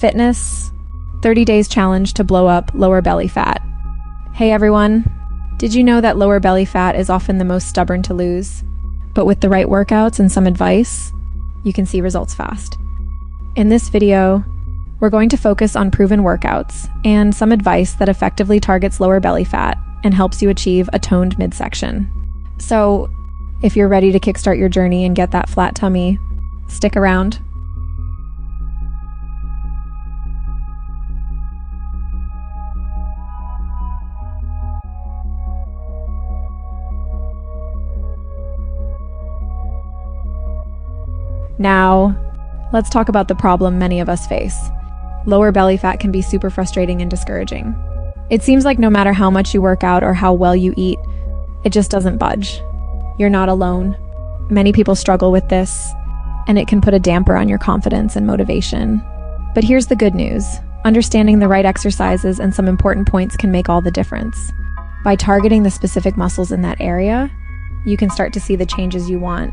Fitness, 30 days challenge to blow up lower belly fat. Hey everyone, did you know that lower belly fat is often the most stubborn to lose? But with the right workouts and some advice, you can see results fast. In this video, we're going to focus on proven workouts and some advice that effectively targets lower belly fat and helps you achieve a toned midsection. So, if you're ready to kickstart your journey and get that flat tummy, stick around. Now, let's talk about the problem many of us face. Lower belly fat can be super frustrating and discouraging. It seems like no matter how much you work out or how well you eat, it just doesn't budge. You're not alone. Many people struggle with this, and it can put a damper on your confidence and motivation. But here's the good news. Understanding the right exercises and some important points can make all the difference. By targeting the specific muscles in that area, you can start to see the changes you want.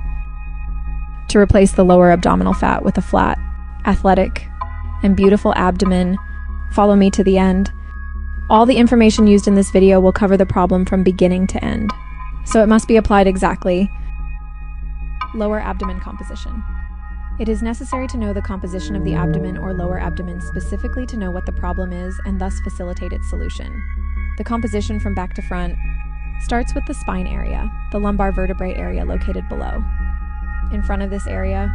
To replace the lower abdominal fat with a flat, athletic, and beautiful abdomen, follow me to the end. All the information used in this video will cover the problem from beginning to end, so it must be applied exactly. Lower abdomen composition. It is necessary to know the composition of the abdomen or lower abdomen specifically to know what the problem is and thus facilitate its solution. The composition from back to front starts with the spine area, the lumbar vertebrae area located below. In front of this area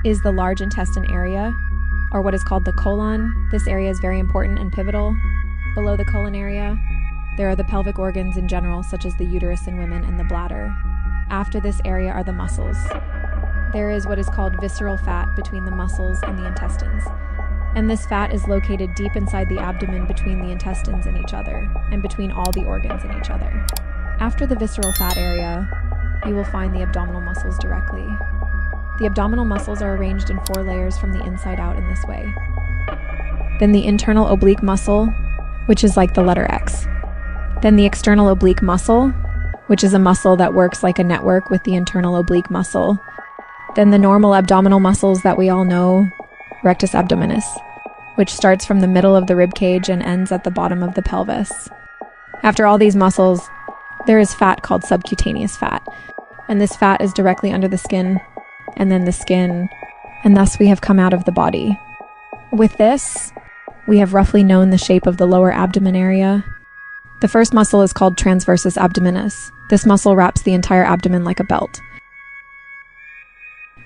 is the large intestine area, or what is called the colon. This area is very important and pivotal. Below the colon area, there are the pelvic organs in general, such as the uterus in women and the bladder. After this area are the muscles. There is what is called visceral fat between the muscles and the intestines. And this fat is located deep inside the abdomen between the intestines and each other, and between all the organs and each other. After the visceral fat area, you will find the abdominal muscles directly. The abdominal muscles are arranged in 4 layers from the inside out in this way. Then the internal oblique muscle, which is like the letter X. Then the external oblique muscle, which is a muscle that works like a network with the internal oblique muscle. Then the normal abdominal muscles that we all know, rectus abdominis, which starts from the middle of the rib cage and ends at the bottom of the pelvis. After all these muscles, there is fat called subcutaneous fat, and this fat is directly under the skin, and then the skin, and thus we have come out of the body. With this, we have roughly known the shape of the lower abdomen area. The first muscle is called transversus abdominis. This muscle wraps the entire abdomen like a belt.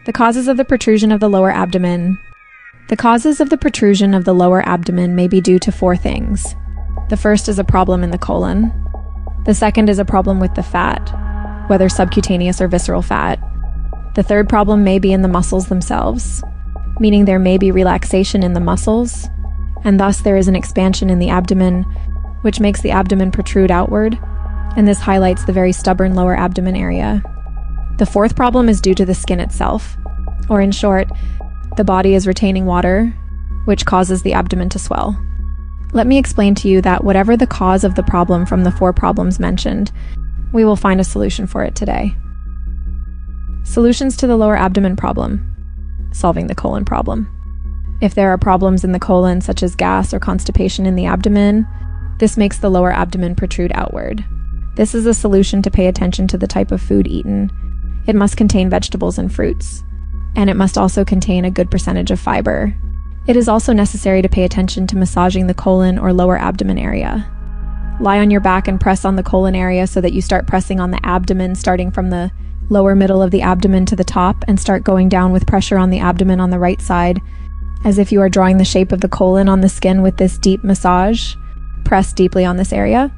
The causes of the protrusion of the lower abdomen. The causes of the protrusion of the lower abdomen may be due to 4 things. The first is a problem in the colon. The second is a problem with the fat, whether subcutaneous or visceral fat. The third problem may be in the muscles themselves, meaning there may be relaxation in the muscles, and thus there is an expansion in the abdomen, which makes the abdomen protrude outward, and this highlights the very stubborn lower abdomen area. The fourth problem is due to the skin itself, or in short, the body is retaining water, which causes the abdomen to swell. Let me explain to you that whatever the cause of the problem from the 4 problems mentioned, we will find a solution for it today. Solutions to the lower abdomen problem. Solving the colon problem. If there are problems in the colon, such as gas or constipation in the abdomen, this makes the lower abdomen protrude outward. This is a solution to pay attention to the type of food eaten. It must contain vegetables and fruits, and it must also contain a good percentage of fiber. It is also necessary to pay attention to massaging the colon or lower abdomen area. Lie on your back and press on the colon area so that you start pressing on the abdomen, starting from the lower middle of the abdomen to the top, and start going down with pressure on the abdomen on the right side, as if you are drawing the shape of the colon on the skin with this deep massage. Press deeply on this area.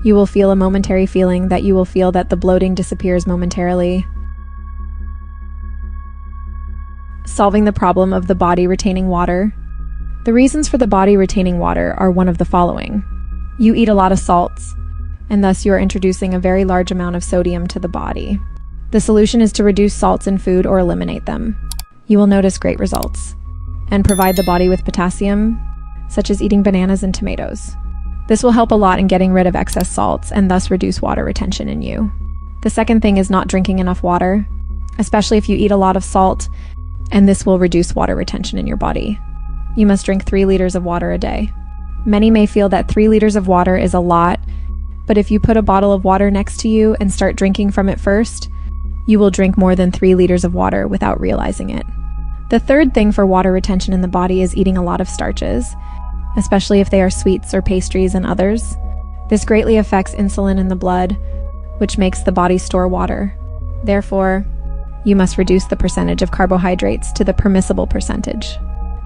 You will feel a momentary feeling that you will feel that the bloating disappears momentarily. Solving the problem of the body retaining water. The reasons for the body retaining water are one of the following. You eat a lot of salts, and thus you are introducing a very large amount of sodium to the body. The solution is to reduce salts in food or eliminate them. You will notice great results. And provide the body with potassium, such as eating bananas and tomatoes. This will help a lot in getting rid of excess salts and thus reduce water retention in you. The second thing is not drinking enough water, especially if you eat a lot of salt, and this will reduce water retention in your body. you must drink 3 liters of water a day. Many may feel that 3 liters of water is a lot, but if you put a bottle of water next to you and start drinking from it first, you will drink more than 3 liters of water without realizing it. The third thing for water retention in the body is eating a lot of starches, especially if they are sweets or pastries and others. This greatly affects insulin in the blood, which makes the body store water. Therefore, you must reduce the percentage of carbohydrates to the permissible percentage.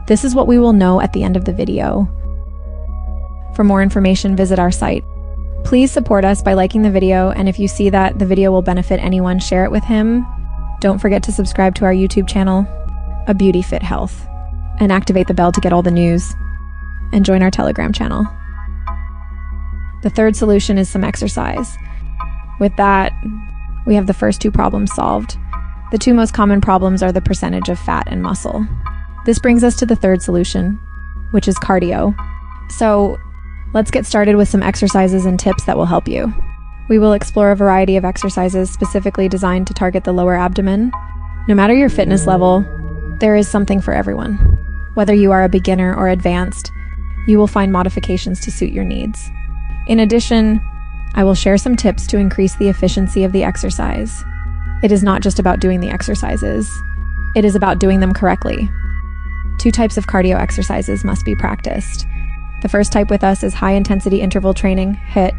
This is what we will know at the end of the video. For more information, visit our site. Please support us by liking the video, and if you see that the video will benefit anyone, share it with him. Don't forget to subscribe to our YouTube channel, A Beauty Fit Health, and activate the bell to get all the news, and join our Telegram channel. The third solution is some exercise. With that, we have the first 2 problems solved. The 2 most common problems are the percentage of fat and muscle. This brings us to the third solution, which is cardio. So, let's get started with some exercises and tips that will help you. We will explore a variety of exercises specifically designed to target the lower abdomen. No matter your fitness level, there is something for everyone. Whether you are a beginner or advanced, you will find modifications to suit your needs. In addition, I will share some tips to increase the efficiency of the exercise. It is not just about doing the exercises, it is about doing them correctly. 2 types of cardio exercises must be practiced. The first type with us is high-intensity interval training, HIIT.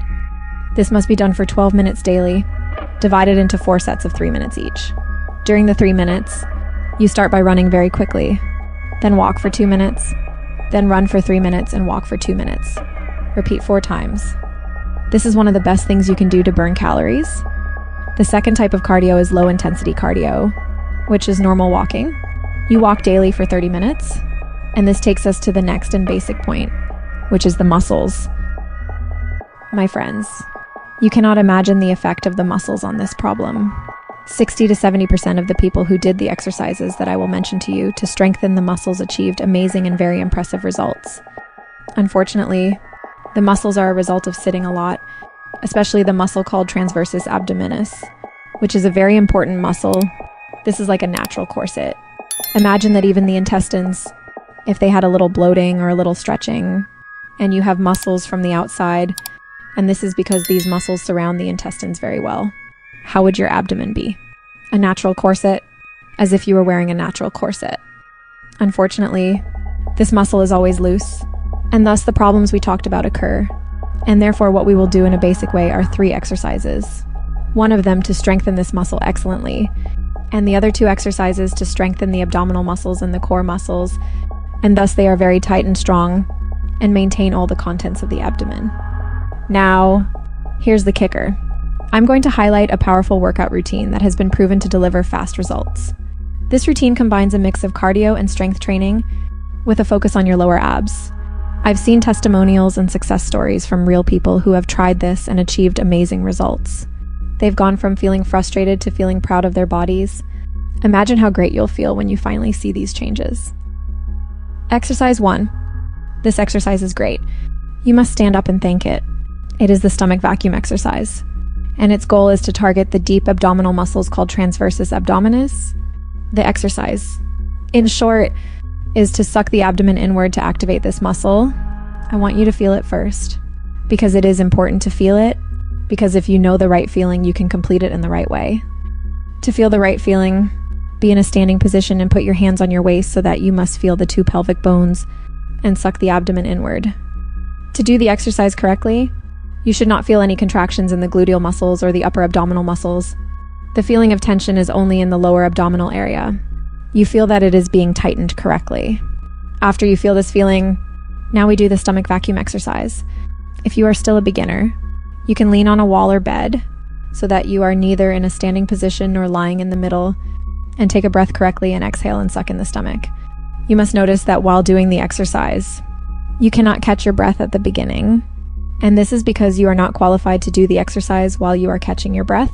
This must be done for 12 minutes daily, divided into 4 sets of 3 minutes each. During the 3 minutes, you start by running very quickly, then walk for 2 minutes, then run for 3 minutes and walk for 2 minutes. Repeat 4 times. This is one of the best things you can do to burn calories. The second type of cardio is low-intensity cardio, which is normal walking. You walk daily for 30 minutes, and this takes us to the next and basic point, which is the muscles. My friends, you cannot imagine the effect of the muscles on this problem. 60 to 70% of the people who did the exercises that I will mention to you to strengthen the muscles achieved amazing and very impressive results. Unfortunately, the muscles are a result of sitting a lot, especially the muscle called transversus abdominis, which is a very important muscle. This is like a natural corset. Imagine that even the intestines, if they had a little bloating or a little stretching, and you have muscles from the outside, and this is because these muscles surround the intestines very well. How would your abdomen be? A natural corset, as if you were wearing a natural corset. Unfortunately, this muscle is always loose, and thus the problems we talked about occur. And therefore what we will do in a basic way are 3 exercises. One of them to strengthen this muscle excellently, and the other 2 exercises to strengthen the abdominal muscles and the core muscles, and thus they are very tight and strong, and maintain all the contents of the abdomen. Now, here's the kicker. I'm going to highlight a powerful workout routine that has been proven to deliver fast results. This routine combines a mix of cardio and strength training with a focus on your lower abs. I've seen testimonials and success stories from real people who have tried this and achieved amazing results. They've gone from feeling frustrated to feeling proud of their bodies. Imagine how great you'll feel when you finally see these changes. Exercise 1. This exercise is great. You must stand up and thank it. It is the stomach vacuum exercise, and its goal is to target the deep abdominal muscles called transversus abdominis. The exercise, in short, is to suck the abdomen inward to activate this muscle. I want you to feel it first, because it is important to feel it, because if you know the right feeling, you can complete it in the right way. To feel the right feeling, be in a standing position and put your hands on your waist so that you must feel the 2 pelvic bones and suck the abdomen inward. To do the exercise correctly, you should not feel any contractions in the gluteal muscles or the upper abdominal muscles. The feeling of tension is only in the lower abdominal area. You feel that it is being tightened correctly. After you feel this feeling, now we do the stomach vacuum exercise. If you are still a beginner, you can lean on a wall or bed so that you are neither in a standing position nor lying in the middle, and take a breath correctly and exhale and suck in the stomach. You must notice that while doing the exercise, you cannot catch your breath at the beginning, and this is because you are not qualified to do the exercise while you are catching your breath,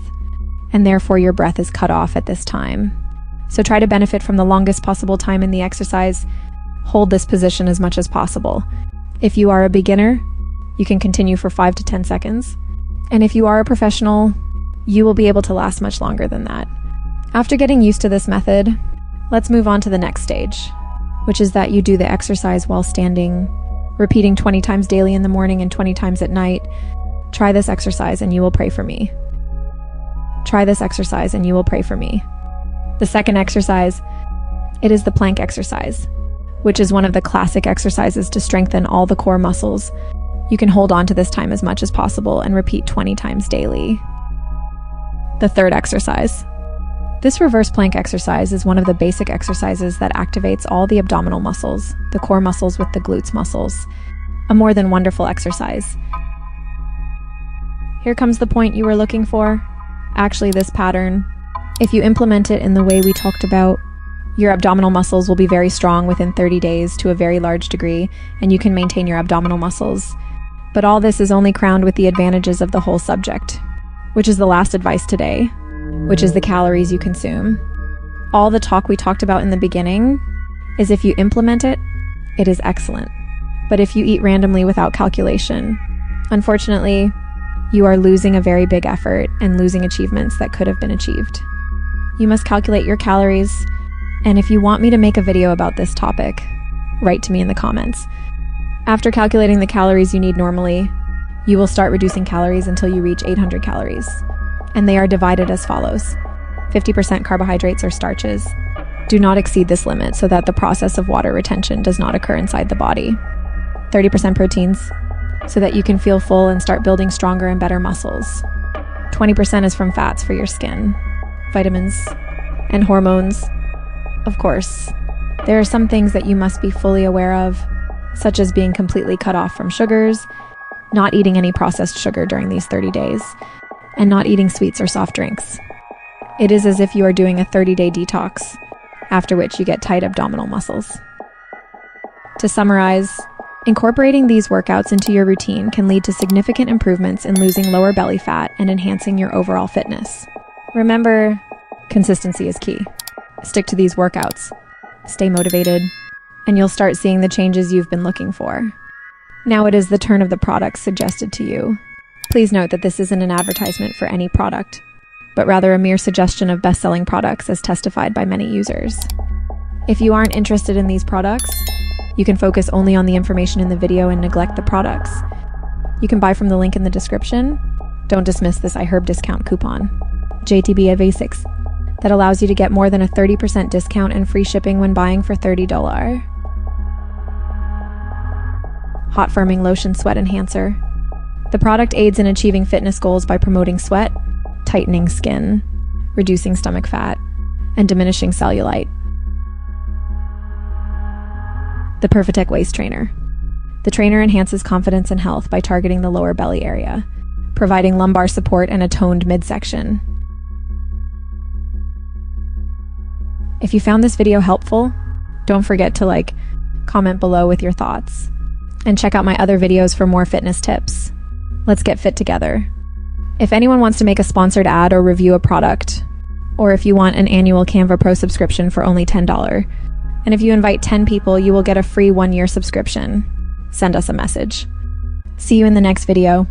and therefore your breath is cut off at this time. So try to benefit from the longest possible time in the exercise. Hold this position as much as possible. If you are a beginner, you can continue for 5 to 10 seconds. And if you are a professional, you will be able to last much longer than that. After getting used to this method, let's move on to the next stage, which is that you do the exercise while standing, repeating 20 times daily in the morning and 20 times at night. Try this exercise and you will pray for me. Try this exercise and you will pray for me. The second exercise, it is the plank exercise, which is one of the classic exercises to strengthen all the core muscles. You can hold on to this time as much as possible and repeat 20 times daily. The third exercise. This reverse plank exercise is one of the basic exercises that activates all the abdominal muscles, the core muscles with the glutes muscles. A more than wonderful exercise. Here comes the point you were looking for. Actually, this pattern, if you implement it in the way we talked about, your abdominal muscles will be very strong within 30 days to a very large degree, and you can maintain your abdominal muscles. But all this is only crowned with the advantages of the whole subject, which is the last advice today, which is the calories you consume. All the talk we talked about in the beginning is if you implement it, it is excellent. But if you eat randomly without calculation, unfortunately, you are losing a very big effort and losing achievements that could have been achieved. You must calculate your calories, and if you want me to make a video about this topic, write to me in the comments. After calculating the calories you need normally, you will start reducing calories until you reach 800 calories. And they are divided as follows. 50% carbohydrates or starches. Do not exceed this limit so that the process of water retention does not occur inside the body. 30% proteins, so that you can feel full and start building stronger and better muscles. 20% is from fats for your skin, vitamins, and hormones. Of course, there are some things that you must be fully aware of, such as being completely cut off from sugars, not eating any processed sugar during these 30 days, and not eating sweets or soft drinks. It is as if you are doing a 30-day detox, after which you get tight abdominal muscles. To summarize, incorporating these workouts into your routine can lead to significant improvements in losing lower belly fat and enhancing your overall fitness. Remember, consistency is key. Stick to these workouts, stay motivated, and you'll start seeing the changes you've been looking for. Now it is the turn of the products suggested to you. Please note that this isn't an advertisement for any product, but rather a mere suggestion of best-selling products as testified by many users. If you aren't interested in these products, you can focus only on the information in the video and neglect the products. You can buy from the link in the description. Don't dismiss this iHerb discount coupon, JTB of A6, that allows you to get more than a 30% discount and free shipping when buying for $30. Hot Firming Lotion Sweat Enhancer. The product aids in achieving fitness goals by promoting sweat, tightening skin, reducing stomach fat, and diminishing cellulite. The Perfitech Waist Trainer. The trainer enhances confidence and health by targeting the lower belly area, providing lumbar support and a toned midsection. If you found this video helpful, don't forget to like, comment below with your thoughts, and check out my other videos for more fitness tips. Let's get fit together. If anyone wants to make a sponsored ad or review a product, or if you want an annual Canva Pro subscription for only $10, and if you invite 10 people, you will get a free 1-year subscription. Send us a message. See you in the next video.